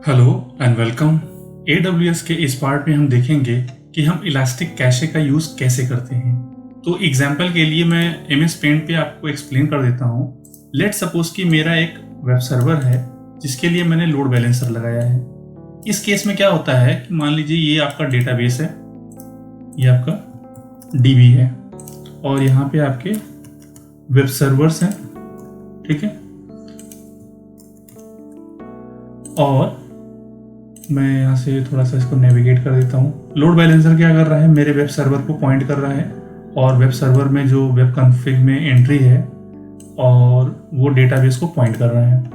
Hello and welcome. AWS के इस part में हम देखेंगे कि हम इलास्टिक कैशे का यूज़ कैसे करते हैं। तो एग्जांपल के लिए मैं MS पेंट पे आपको एक्सप्लेन कर देता हूँ। लेट सपोज कि मेरा एक वेब सर्वर है जिसके लिए मैंने लोड बैलेंसर लगाया है। इस केस में क्या होता है कि मान लीजिए ये आपका डेटाबेस है, ये आपका DB है और यहाँ पे आपके वेब सर्वर्स हैं, ठीक है। और मैं यहाँ से थोड़ा सा इसको नेविगेट कर देता हूँ। लोड बैलेंसर क्या कर रहा है, मेरे वेब सर्वर को पॉइंट कर रहा है और वेब सर्वर में जो वेब कॉन्फ़िग में एंट्री है और वो डेटाबेस को पॉइंट कर रहा है।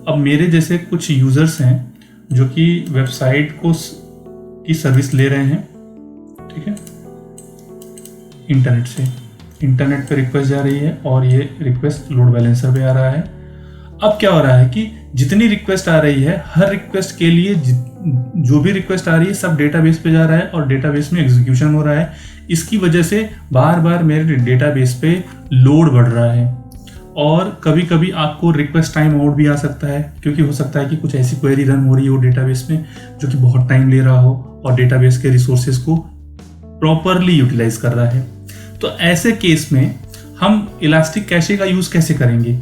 अब मेरे जैसे कुछ यूज़र्स हैं जो कि वेबसाइट की सर्विस ले रहे हैं, ठीक है। इंटरनेट पे रिक्वेस्ट जा रही है और ये रिक्वेस्ट लोड बैलेंसर पे आ रहा है। अब क्या हो रहा है कि जितनी रिक्वेस्ट आ रही है, हर रिक्वेस्ट के लिए जो भी रिक्वेस्ट आ रही है सब डेटाबेस पे जा रहा है और डेटाबेस में एग्जीक्यूशन हो रहा है। इसकी वजह से बार बार मेरे डेटाबेस पे लोड बढ़ रहा है और कभी कभी आपको रिक्वेस्ट टाइम आउट भी आ सकता है, क्योंकि हो सकता है कि कुछ ऐसी क्वेरी रन हो रही हो डेटाबेस में जो कि बहुत टाइम ले रहा हो और डेटाबेस के रिसोर्सेज को प्रॉपरली यूटिलाइज कर रहा है। तो ऐसे केस में हम इलास्टिक कैशे का यूज़ कैसे करेंगे।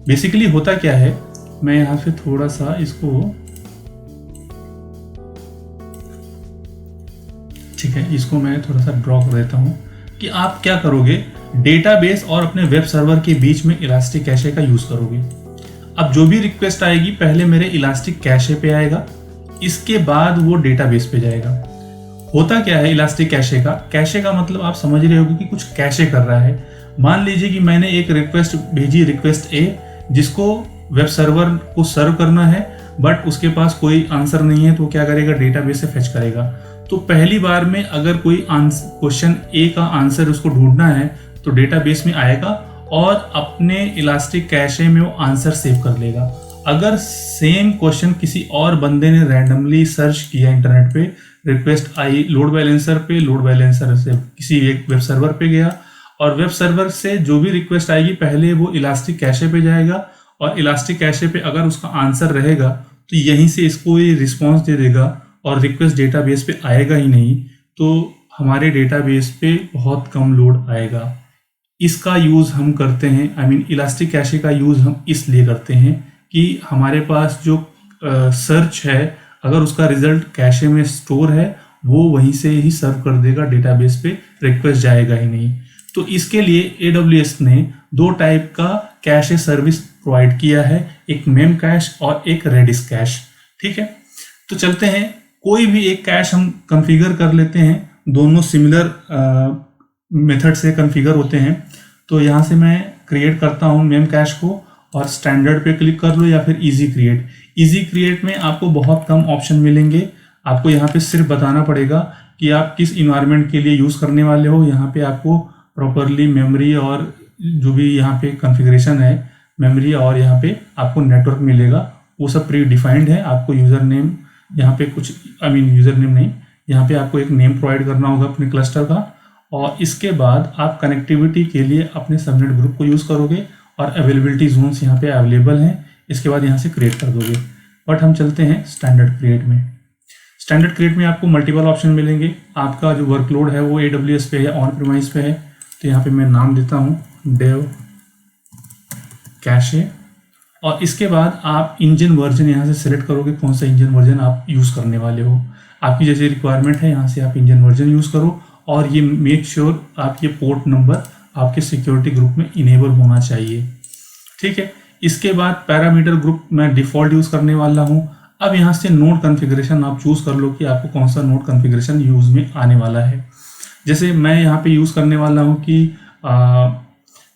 बेसिकली होता क्या है, मैं यहाँ से थोड़ा सा इसको, ठीक है, इसको मैं थोड़ा सा ड्रॉ कर देता हूँ कि आप क्या करोगे, डेटाबेस और अपने वेब सर्वर के बीच में इलास्टिक कैशे का यूज़ करोगे। अब जो भी रिक्वेस्ट आएगी पहले मेरे इलास्टिक कैशे पे आएगा, इसके बाद वो डेटाबेस पे जाएगा। होता क्या है इलास्टिक कैशे का मतलब आप समझ रहे होगे कि कुछ कैशे कर रहा है। मान लीजिए कि मैंने एक रिक्वेस्ट भेजी, रिक्वेस्ट A, जिसको वेब सर्वर को सर्व करना है बट उसके पास कोई आंसर नहीं है, तो क्या करेगा, डेटाबेस से फेच करेगा। तो पहली बार में अगर कोई क्वेश्चन A का आंसर उसको ढूंढना है तो डेटाबेस में आएगा और अपने इलास्टिक कैशे में वो आंसर सेव कर लेगा। अगर सेम क्वेश्चन किसी और बंदे ने रैंडमली सर्च किया इंटरनेट पे, रिक्वेस्ट आई लोड बैलेंसर से किसी एक वेब सर्वर पे गया और वेब सर्वर से जो भी रिक्वेस्ट आएगी पहले वो इलास्टिक कैशे पे जाएगा और इलास्टिक कैशे पे अगर उसका आंसर रहेगा तो यहीं से इसको ये रिस्पॉन्स दे देगा और रिक्वेस्ट डेटाबेस पे आएगा ही नहीं, तो हमारे डेटाबेस पे बहुत कम लोड आएगा। इसका यूज़ हम करते हैं, इलास्टिक कैशे का यूज़ हम इसलिए करते हैं कि हमारे पास जो सर्च है, अगर उसका रिजल्ट कैशे में स्टोर है वो वहीं से ही सर्व कर देगा, डेटाबेस पे रिक्वेस्ट जाएगा ही नहीं। तो इसके लिए AWS ने दो टाइप का कैशे सर्विस प्रोवाइड किया है, एक मेम कैश और एक रेडिस कैश, ठीक है। तो चलते हैं, कोई भी एक कैश हम कॉन्फ़िगर कर लेते हैं, दोनों सिमिलर मेथड से कॉन्फ़िगर होते हैं। तो यहाँ से मैं क्रिएट करता हूँ मेम कैश को और स्टैंडर्ड पे क्लिक कर लो या फिर इजी क्रिएट में आपको बहुत कम ऑप्शन मिलेंगे। आपको यहाँ पे सिर्फ बताना पड़ेगा कि आप किस इन्वायरमेंट के लिए यूज़ करने वाले हो। यहाँ पे आपको प्रॉपरली मेमोरी और जो भी यहाँ पे कॉन्फ़िगरेशन है मेमोरी और यहाँ पे आपको नेटवर्क मिलेगा, वो सब प्री डिफाइंड है। आपको यूज़र नेम यहाँ पे कुछ यूज़र नेम नहीं, यहाँ पे आपको एक नेम प्रोवाइड करना होगा अपने क्लस्टर का और इसके बाद आप कनेक्टिविटी के लिए अपने सबनेट ग्रुप को यूज़ करोगे और अवेलेबिलिटी जोन्स यहाँ पे अवेलेबल हैं। इसके बाद यहाँ से क्रिएट कर दोगे। बट हम चलते हैं स्टैंडर्ड क्रिएट में आपको मल्टीपल ऑप्शन मिलेंगे। आपका जो वर्कलोड है वो AWS पे है, ऑन प्रीमाइस पे है, तो यहाँ पे मैं नाम देता हूँ डेव कैशे और इसके बाद आप इंजन वर्जन यहाँ से सिलेक्ट करोगे, कौन सा इंजन वर्जन आप यूज़ करने वाले हो। आपकी जैसे रिक्वायरमेंट है यहाँ से आप इंजन वर्जन यूज़ करो और ये मेक श्योर आप ये पोर्ट नंबर आपके सिक्योरिटी ग्रुप में इनेबल होना चाहिए, ठीक है। इसके बाद पैरामीटर ग्रुप मैं डिफ़ॉल्ट यूज़ करने वाला हूँ। अब यहाँ से नोड कॉन्फ़िगरेशन आप चूज़ कर लो कि आपको कौन सा नोड कॉन्फ़िगरेशन यूज़ में आने वाला है। जैसे मैं यहाँ पे यूज़ करने वाला हूँ कि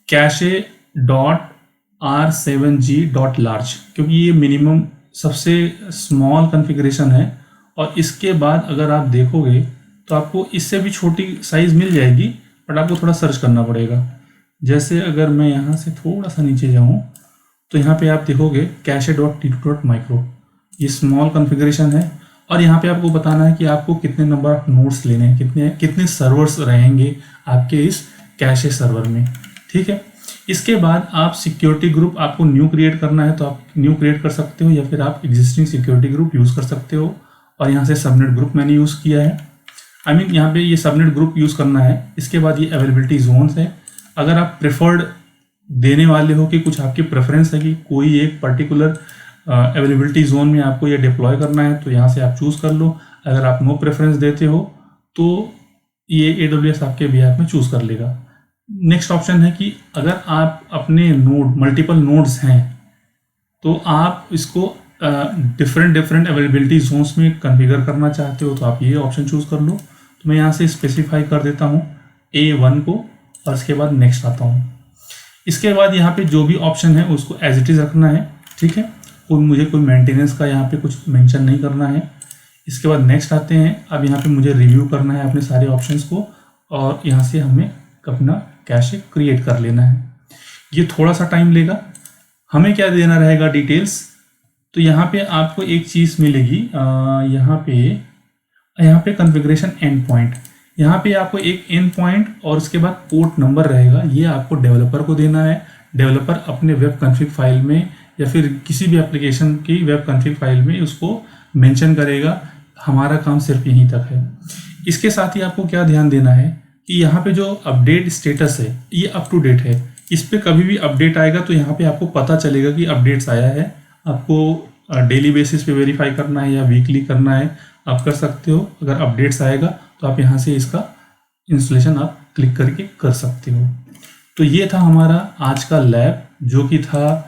cache.r7g.large, क्योंकि ये मिनिमम सबसे स्मॉल कॉन्फ़िगरेशन है और इसके बाद अगर आप देखोगे तो आपको इससे भी छोटी साइज़ मिल जाएगी बट आपको थोड़ा सर्च करना पड़ेगा। जैसे अगर मैं यहाँ से थोड़ा सा नीचे जाऊँ तो यहाँ पे आप देखोगे cache.t2.micro, ये स्मॉल कॉन्फ़िगरेशन है और यहाँ पे आपको बताना है कि आपको कितने नंबर ऑफ नोड्स लेने हैं, कितने सर्वर्स रहेंगे आपके इस कैशे सर्वर में, ठीक है। इसके बाद आप सिक्योरिटी ग्रुप, आपको न्यू क्रिएट करना है तो आप न्यू क्रिएट कर सकते हो, या फिर आप एग्जिस्टिंग सिक्योरिटी ग्रुप यूज़ कर सकते हो। और यहाँ से सबनेट ग्रुप मैंने यूज़ किया है, यहाँ पे ये सबनेट ग्रुप यूज़ करना है। इसके बाद ये अवेलेबिलिटी जोन्स है। अगर आप प्रेफर्ड देने वाले हो कि कुछ आपकी प्रेफरेंस है कि कोई एक पर्टिकुलर अवेलेबिलिटी जोन में आपको ये डिप्लॉय करना है, तो यहाँ से आप चूज़ कर लो। अगर आप नो प्रेफरेंस देते हो तो ये AWS आपके बिहाफ में चूज़ कर लेगा। नेक्स्ट ऑप्शन है कि अगर आप अपने नोड, मल्टीपल नोड्स हैं, तो आप इसको डिफरेंट अवेलेबिलिटी जोन्स में कॉन्फ़िगर करना चाहते हो तो आप ये ऑप्शन चूज़ कर लो। तो मैं यहाँ से स्पेसिफाई कर देता हूँ A1 को, और इसके बाद नेक्स्ट आता हूँ। इसके बाद यहाँ पे जो भी ऑप्शन है उसको एज इट इज़ रखना है, ठीक है। मुझे कोई मेंटेनेंस का यहाँ पे कुछ मेंशन नहीं करना है। इसके बाद नेक्स्ट आते हैं। अब यहाँ पे मुझे रिव्यू करना है अपने सारे ऑप्शंस को, और यहाँ से हमें अपना कैशे क्रिएट कर लेना है। ये थोड़ा सा टाइम लेगा। हमें क्या देना रहेगा, डिटेल्स। तो यहाँ पे आपको एक चीज़ मिलेगी, यहाँ पे कॉन्फ़िगरेशन एंड पॉइंट। यहाँ पे आपको एक एंड पॉइंट और उसके बाद पोर्ट नंबर रहेगा, ये आपको डेवलपर को देना है। डेवलपर अपने वेब कॉन्फ़िग फाइल में या फिर किसी भी एप्लीकेशन की वेब कॉन्फ़िग फाइल में उसको मेंशन करेगा। हमारा काम सिर्फ यहीं तक है। इसके साथ ही आपको क्या ध्यान देना है कि यहाँ पे जो अपडेट स्टेटस है ये अप टू डेट है। इस पर कभी भी अपडेट आएगा तो यहाँ पे आपको पता चलेगा कि अपडेट्स आया है। आपको डेली बेसिस पे वेरीफाई करना है या वीकली करना है, आप कर सकते हो। अगर अपडेट्स आएगा तो आप यहाँ से इसका इंस्टॉलेशन आप क्लिक करके कर सकते हो। तो ये था हमारा आज का लैब, जो कि था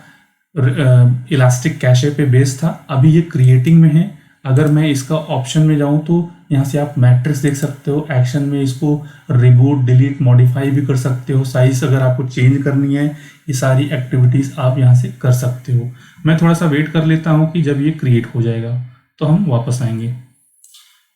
इलास्टिक कैशे पे बेस्ड था। अभी ये क्रिएटिंग में है। अगर मैं इसका ऑप्शन में जाऊं तो यहाँ से आप मैट्रिक्स देख सकते हो। एक्शन में इसको रिबूट, डिलीट, मॉडिफाई भी कर सकते हो। साइज अगर आपको चेंज करनी है, ये सारी एक्टिविटीज़ आप यहाँ से कर सकते हो। मैं थोड़ा सा वेट कर लेता हूँ कि जब ये क्रिएट हो जाएगा तो हम वापस आएंगे।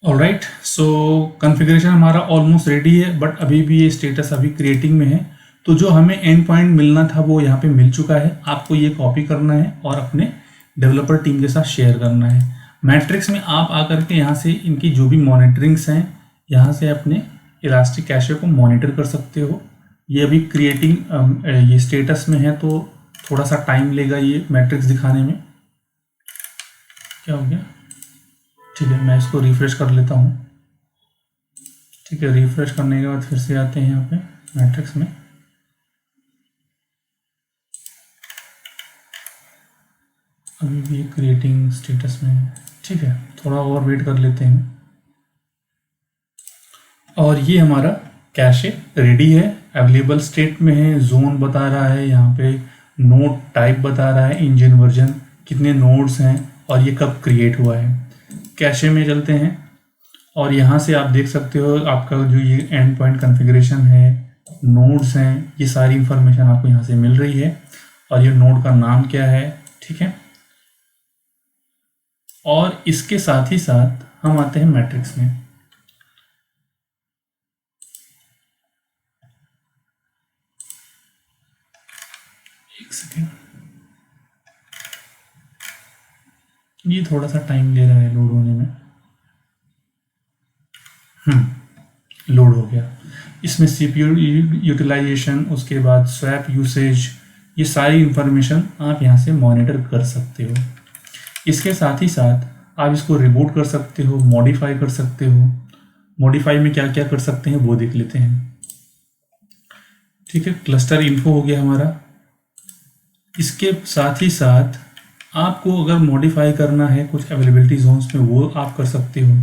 ऑलराइट, सो कॉन्फ़िगरेशन हमारा ऑलमोस्ट रेडी है, बट अभी भी ये स्टेटस अभी क्रिएटिंग में है। तो जो हमें एंड पॉइंट मिलना था वो यहाँ पे मिल चुका है। आपको ये कॉपी करना है और अपने डेवलपर टीम के साथ शेयर करना है। मैट्रिक्स में आप आकर के यहाँ से इनकी जो भी मॉनिटरिंग्स हैं, यहाँ से अपने इलास्टिक कैशे को मॉनिटर कर सकते हो। ये अभी क्रिएटिंग ये स्टेटस में है, तो थोड़ा सा टाइम लेगा ये मैट्रिक्स दिखाने में। क्या हो गया? ठीक है, मैं इसको रिफ्रेश कर लेता हूँ। ठीक है, रिफ्रेश करने के बाद फिर से आते हैं यहाँ पे मैट्रिक्स में। अभी भी क्रिएटिंग स्टेटस में है। ठीक है, थोड़ा और वेट कर लेते हैं। और ये हमारा कैशे रेडी है, अवेलेबल स्टेट में है। जोन बता रहा है, यहाँ पे नोड टाइप बता रहा है, इंजन वर्जन, कितने नोड्स हैं और ये कब क्रिएट हुआ है। कैशे में चलते हैं और यहाँ से आप देख सकते हो आपका जो ये एंड पॉइंट कॉन्फ़िगरेशन है, नोड्स हैं, ये सारी इंफॉर्मेशन आपको यहाँ से मिल रही है। और ये नोड का नाम क्या है, ठीक है। और इसके साथ ही साथ हम आते हैं मैट्रिक्स में। एक सेकेंड, ये थोड़ा सा टाइम ले रहा है लोड होने में। लोड हो गया। इसमें CPU यूटिलाइजेशन, उसके बाद स्वैप यूसेज, ये सारी इंफॉर्मेशन आप यहाँ से मॉनिटर कर सकते हो। इसके साथ ही साथ आप इसको रिबूट कर सकते हो, मॉडिफाई कर सकते हो। मॉडिफाई में क्या क्या कर सकते हैं वो देख लेते हैं। ठीक है, क्लस्टर इन्फो हो गया हमारा। इसके साथ ही साथ आपको अगर मॉडिफाई करना है कुछ अवेलेबिलिटी जोन्स में, वो आप कर सकते हो।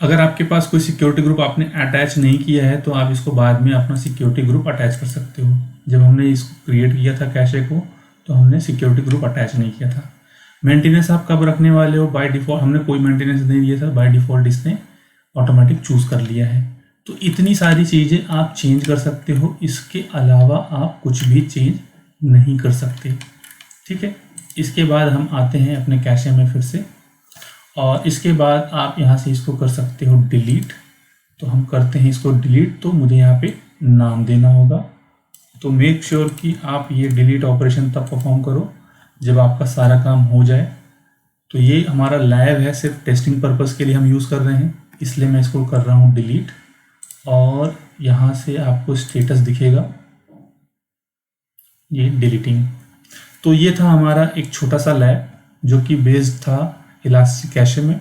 अगर आपके पास कोई सिक्योरिटी ग्रुप आपने अटैच नहीं किया है तो आप इसको बाद में अपना सिक्योरिटी ग्रुप अटैच कर सकते हो। जब हमने इसको क्रिएट किया था कैशे को, तो हमने सिक्योरिटी ग्रुप अटैच नहीं किया था। मेंटेनेंस आप कब रखने वाले हो, बाय डिफ़ॉल्ट हमने कोई मेंटेनेंस नहीं दिया था, बाय डिफ़ॉल्ट इसने ऑटोमेटिक चूज़ कर लिया है। तो इतनी सारी चीज़ें आप चेंज कर सकते हो। इसके अलावा आप कुछ भी चेंज नहीं कर सकते। ठीक है, इसके बाद हम आते हैं अपने कैशे में फिर से, और इसके बाद आप यहाँ से इसको कर सकते हो डिलीट। तो हम करते हैं इसको डिलीट। तो मुझे यहाँ पे नाम देना होगा। तो मेक श्योर कि आप ये डिलीट ऑपरेशन तब परफॉर्म करो जब आपका सारा काम हो जाए। तो ये हमारा लैब है, सिर्फ टेस्टिंग पर्पस के लिए हम यूज़ कर रहे हैं, इसलिए मैं इसको कर रहा हूँ डिलीट। और यहाँ से आपको स्टेटस दिखेगा। ये डिलीटिंग। तो ये था हमारा एक छोटा सा लैब जो कि बेस्ड था इलास्टिक कैशे में,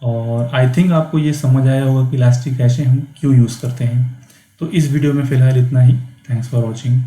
और आई थिंक आपको ये समझ आया होगा कि इलास्टिक कैशे हम क्यों यूज़ करते हैं। तो इस वीडियो में फ़िलहाल इतना ही। Thanks for watching.